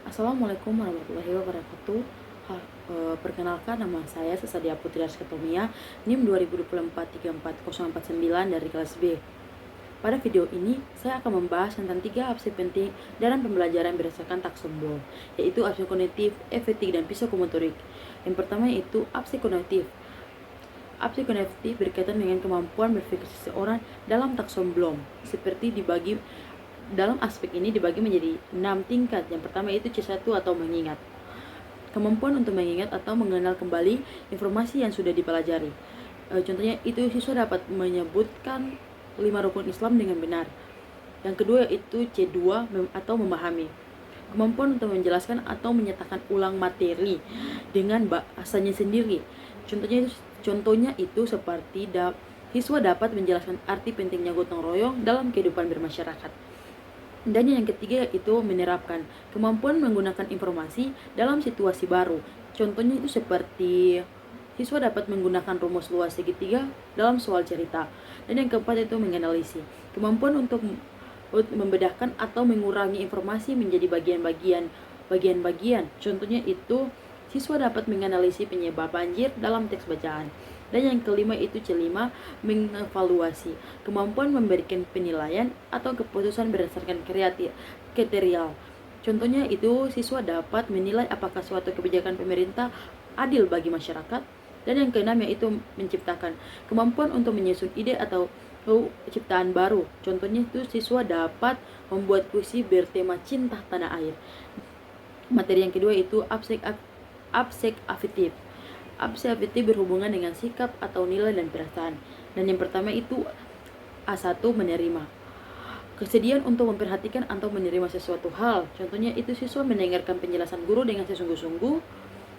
Assalamualaikum warahmatullahi wabarakatuh. Perkenalkan, nama saya Sesadia Putri Askatomia, NIM 2024 34049 dari kelas B. Pada video ini, saya akan membahas tentang 3 absen penting dalam pembelajaran berdasarkan takson Bloom, yaitu absen kognitif, efektif, dan psikomotorik. Yang pertama yaitu absen kognitif. Absen kognitif berkaitan dengan kemampuan berpikir seseorang dalam takson Bloom, seperti dalam aspek ini dibagi menjadi 6 tingkat. Yang pertama itu C1 atau mengingat. Kemampuan untuk mengingat atau mengenal kembali informasi yang sudah dipelajari. Contohnya itu siswa dapat menyebutkan 5 rukun Islam dengan benar. Yang kedua itu C2 atau memahami. Kemampuan untuk menjelaskan atau menyatakan ulang materi dengan bahasanya sendiri. Contohnya itu seperti siswa dapat menjelaskan arti pentingnya gotong royong dalam kehidupan bermasyarakat. Dan yang ketiga itu menerapkan kemampuan menggunakan informasi dalam situasi baru. Contohnya itu seperti siswa dapat menggunakan rumus luas segitiga dalam soal cerita. Dan yang keempat itu menganalisis. Kemampuan untuk membedakan atau mengurangi informasi menjadi bagian-bagian. Contohnya itu siswa dapat menganalisis penyebab banjir dalam teks bacaan. Dan yang kelima itu C5, mengevaluasi. Kemampuan memberikan penilaian atau keputusan berdasarkan kriteria. Contohnya itu siswa dapat menilai apakah suatu kebijakan pemerintah adil bagi masyarakat. Dan yang keenam yaitu menciptakan. Kemampuan untuk menyusun ide atau ciptaan baru. Contohnya itu siswa dapat membuat puisi bertema cinta tanah air. Materi yang kedua itu absek afektif. Absek afektif berhubungan dengan sikap atau nilai dan perasaan. Dan yang pertama itu A1, menerima. Kesediaan untuk memperhatikan atau menerima sesuatu hal. Contohnya itu siswa mendengarkan penjelasan guru dengan sesungguh-sungguh.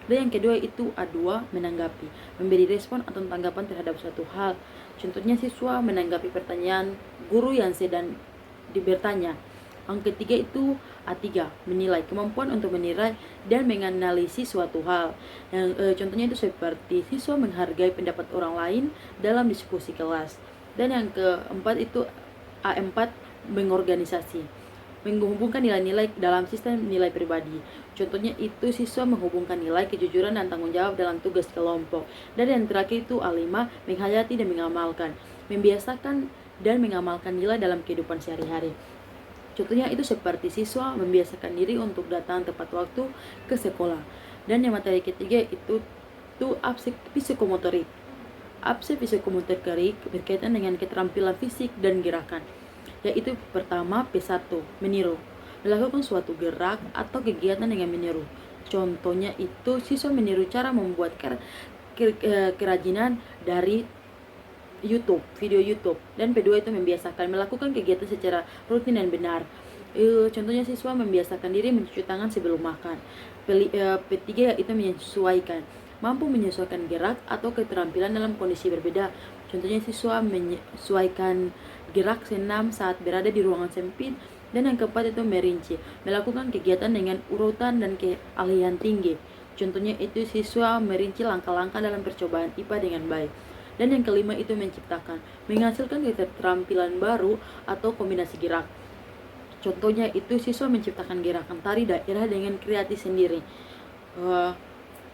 Dan yang kedua itu A2, menanggapi. Memberi respon atau tanggapan terhadap suatu hal. Contohnya siswa menanggapi pertanyaan guru yang sedang bertanya. Yang ketiga itu A3, menilai. Kemampuan untuk menilai dan menganalisis suatu hal. Contohnya itu seperti siswa menghargai pendapat orang lain dalam diskusi kelas. Dan yang keempat itu A4, mengorganisasi. Menghubungkan nilai-nilai dalam sistem nilai pribadi. Contohnya itu siswa menghubungkan nilai, kejujuran, dan tanggung jawab dalam tugas kelompok. Dan yang terakhir itu A5, menghayati dan mengamalkan. Membiasakan dan mengamalkan nilai dalam kehidupan sehari-hari. Contohnya itu seperti siswa membiasakan diri untuk datang tepat waktu ke sekolah. Dan yang materi ketiga itu absen psikomotorik. Absen psikomotorik berkaitan dengan keterampilan fisik dan gerakan. Yaitu pertama P1, meniru. Melakukan suatu gerak atau kegiatan dengan meniru. Contohnya itu siswa meniru cara membuat kerajinan dari video YouTube. Dan P2 itu membiasakan melakukan kegiatan secara rutin dan benar. Contohnya siswa membiasakan diri mencuci tangan sebelum makan. P3 itu menyesuaikan, mampu menyesuaikan gerak atau keterampilan dalam kondisi berbeda. Contohnya siswa menyesuaikan gerak senam saat berada di ruangan sempit. Dan yang keempat itu merinci, melakukan kegiatan dengan urutan dan keahlian tinggi. Contohnya itu siswa merinci langkah-langkah dalam percobaan IPA dengan baik. Dan yang kelima itu menciptakan, menghasilkan keterampilan baru atau kombinasi gerak. Contohnya itu siswa menciptakan gerakan tari daerah dengan kreatif sendiri.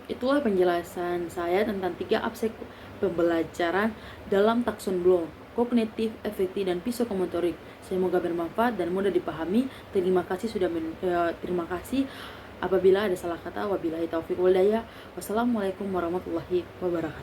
Itulah penjelasan saya tentang 3 absen pembelajaran dalam takson Bloom, kognitif, efektif, dan psikomotorik. Semoga bermanfaat dan mudah dipahami. Terima kasih. Apabila ada salah kata, wabillahi taufiq wal hidayah. Wassalamualaikum warahmatullahi wabarakatuh.